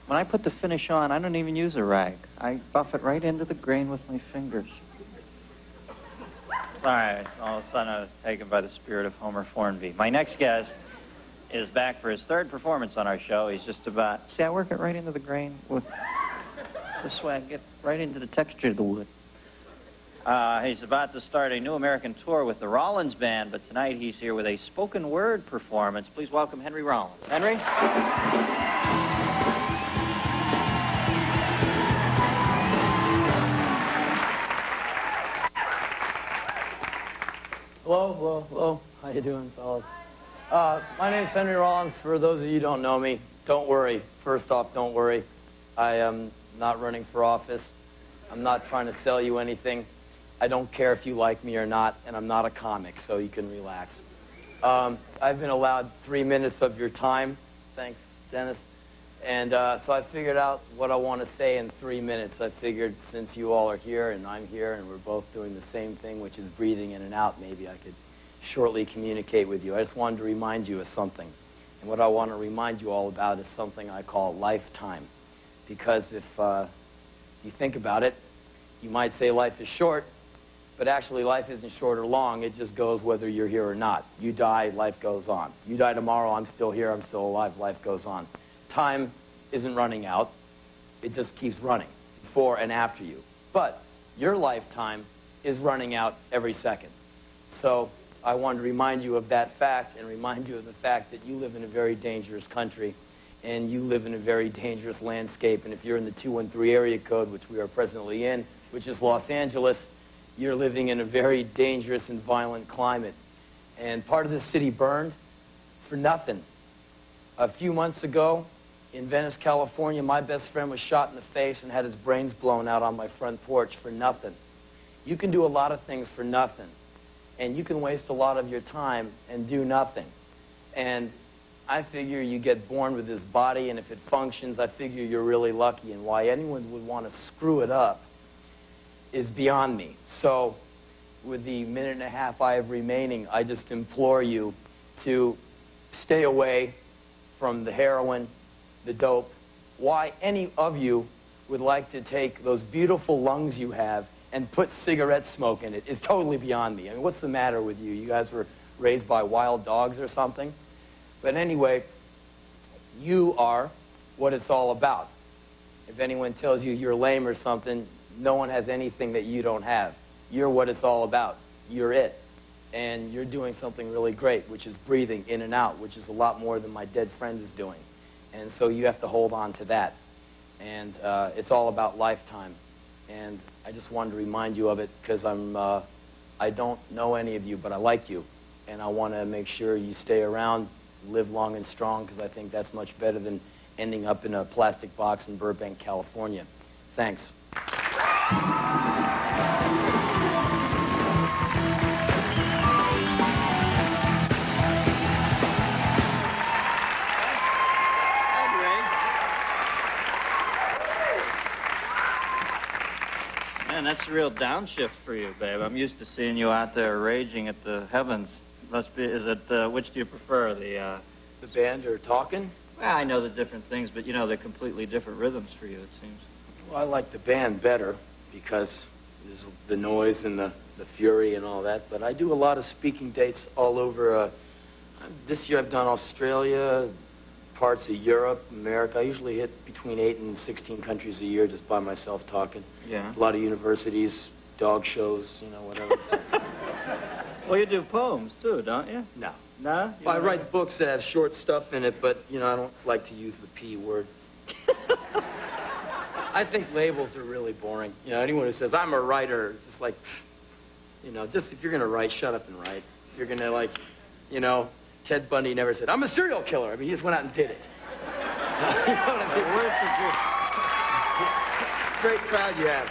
When I put the finish on, I don't even use a rag. I buff it right into the grain with my fingers. Sorry, all of a sudden I was taken by the spirit of Homer Formby. My next guest is back for his third performance on our show. He's just about... See, I work it right into the grain with... This way I get right into the texture of the wood. He's about to start a new American tour with the Rollins Band, but tonight he's here with a spoken word performance. Please welcome Henry Rollins. Henry? Hello, hello, hello. How you doing, fellas? My name's Henry Rollins. For those of you who don't know me, don't worry. First off, don't worry. I am not running for office. I'm not trying to sell you anything. I don't care if you like me or not, and I'm not a comic, so you can relax. I've been allowed 3 minutes of your time. Thanks, Dennis. And so I figured out what I want to say in 3 minutes. I figured since you all are here and I'm here and we're both doing the same thing, which is breathing in and out, maybe I could shortly communicate with you. I just wanted to remind you of something. And what I want to remind you all about is something I call lifetime. Because if you think about it, you might say life is short, but actually life isn't short or long. It just goes whether you're here or not. You die, life goes on. You die tomorrow, I'm still here, I'm still alive, life goes on. Time isn't running out. It just keeps running before and after you. But your lifetime is running out every second. So I wanted to remind you of that fact and remind you of the fact that you live in a very dangerous country and you live in a very dangerous landscape. And if you're in the 213 area code, which we are presently in, which is Los Angeles, you're living in a very dangerous and violent climate. And part of the city burned for nothing. A few months ago, in Venice, California, my best friend was shot in the face and had his brains blown out on my front porch for nothing. You can do a lot of things for nothing, and you can waste a lot of your time and do nothing. And I figure you get born with this body, and if it functions, I figure you're really lucky, and why anyone would want to screw it up is beyond me. So with the minute and a half I have remaining, I just implore you to stay away from the heroin, the dope. Why any of you would like to take those beautiful lungs you have and put cigarette smoke in it is totally beyond me. I mean, what's the matter with you? You guys were raised by wild dogs or something? But anyway, you are what it's all about. If anyone tells you you're lame or something, no one has anything that you don't have. You're what it's all about. You're it. And you're doing something really great, which is breathing in and out, which is a lot more than my dead friend is doing. And so you have to hold on to that. And it's all about lifetime. And I just wanted to remind you of it because I don't know any of you, but I like you. And I want to make sure you stay around, live long and strong, because I think that's much better than ending up in a plastic box in Burbank, California. Thanks. Man, that's a real downshift for you, babe. I'm used to seeing you out there raging at the heavens. Must be, is it, which do you prefer, the band or talking? Well, I know the different things, but you know, they're completely different rhythms for you, it seems. Well, I like the band better because there's the noise and the fury and all that, but I do a lot of speaking dates all over. This year I've done Australia, parts of Europe, America. I usually hit between 8 and 16 countries a year just by myself talking. Yeah. A lot of universities, dog shows, you know, whatever. Well, you do poems, too, don't you? No. No? Well, I write books that have short stuff in it, but, you know, I don't like to use the P word. I think labels are really boring. You know, anyone who says, I'm a writer, it's just like, you know, just if you're going to write, shut up and write. If you're going to, like, you know, Ted Bundy never said, I'm a serial killer. I mean, he just went out and did it. You know what I mean? Great crowd you have.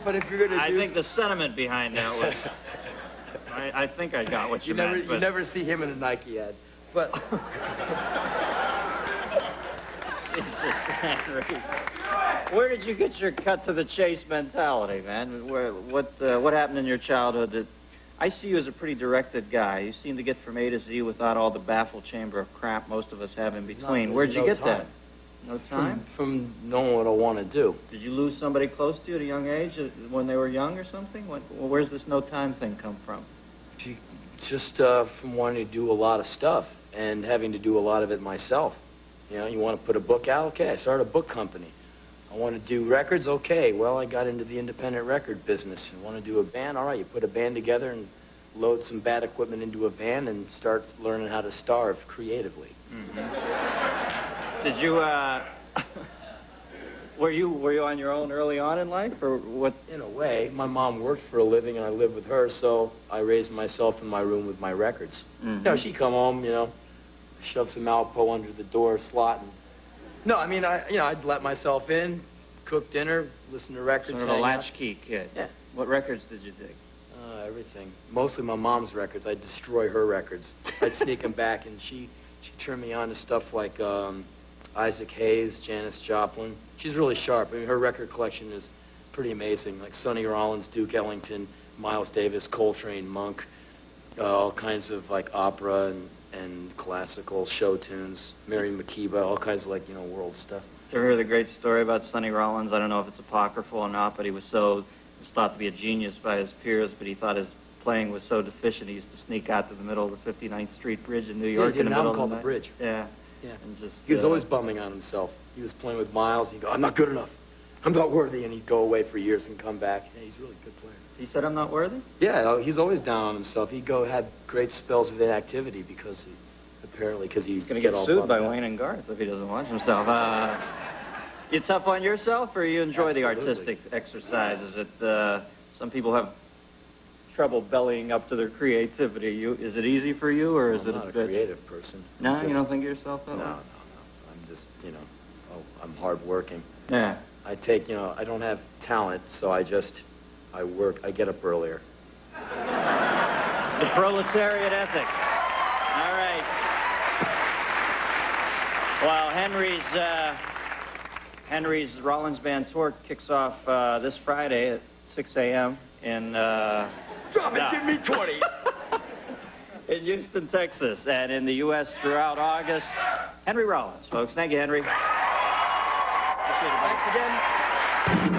But if you're going to I think the sentiment behind that was... I think I got what you meant. You never see him in a Nike ad. But... Jesus, Henry. Where did you get your cut-to-the-chase mentality, man? What happened in your childhood that I see you as a pretty directed guy. You seem to get from A to Z without all the baffle chamber of crap most of us have in between. Where'd you get that? No time? From knowing what I want to do. Did you lose somebody close to you at a young age when they were young or something? Where's this no time thing come from? Just from wanting to do a lot of stuff and having to do a lot of it myself. You know, you want to put a book out? Okay, I started a book company. I want to do records? Okay, well, I got into the independent record business. You want to do a band? All right, you put a band together and load some bad equipment into a van and start learning how to starve creatively. Mm-hmm. Did you, were you on your own early on in life, or what? In a way. My mom worked for a living, and I lived with her, so I raised myself in my room with my records. Mm-hmm. You know, she'd come home, you know, shove some Alpo under the door slot, and no, I mean, I'd let myself in, cook dinner, listen to records. Sort of a latchkey kid. Yeah. What records did you dig? Everything. Mostly my mom's records. I'd destroy her records. I'd sneak them back, and she turned me on to stuff like Isaac Hayes, Janis Joplin. She's really sharp. I mean, her record collection is pretty amazing, like Sonny Rollins, Duke Ellington, Miles Davis, Coltrane, Monk, all kinds of like opera and classical show tunes, Mary McKeeba, all kinds of like, you know, world stuff. You ever heard the great story about Sonny Rollins? I don't know if it's apocryphal or not, but he was thought to be a genius by his peers, but he thought his playing was so deficient he used to sneak out to the middle of the 59th Street Bridge in New York in the middle of the night. Called the Bridge. Yeah. Yeah. And just, he was always bumming on himself. He was playing with Miles, and he'd go, I'm not good enough. I'm not worthy. And he'd go away for years and come back. Yeah, he's a really good player. He said, I'm not worthy? Yeah, he's always down on himself. He'd go have great spells of inactivity because he's going to get sued by Wayne and Garth if he doesn't watch himself. You tough on yourself, or you enjoy the artistic exercise? Is it, some people have trouble bellying up to their creativity. Is it easy for you, or is it I'm not a creative person. No, you don't think of yourself that way? No. I'm just, you know, I'm hardworking. Yeah. I don't have talent, so I work. I get up earlier. The proletariat ethic. All right. Well, Henry's Rollins Band tour kicks off this Friday at 6 a.m. in Drop it, give me 20. in Houston, Texas, and in the U.S. throughout August. Henry Rollins, folks. Thank you, Henry. Appreciate it. Thanks again.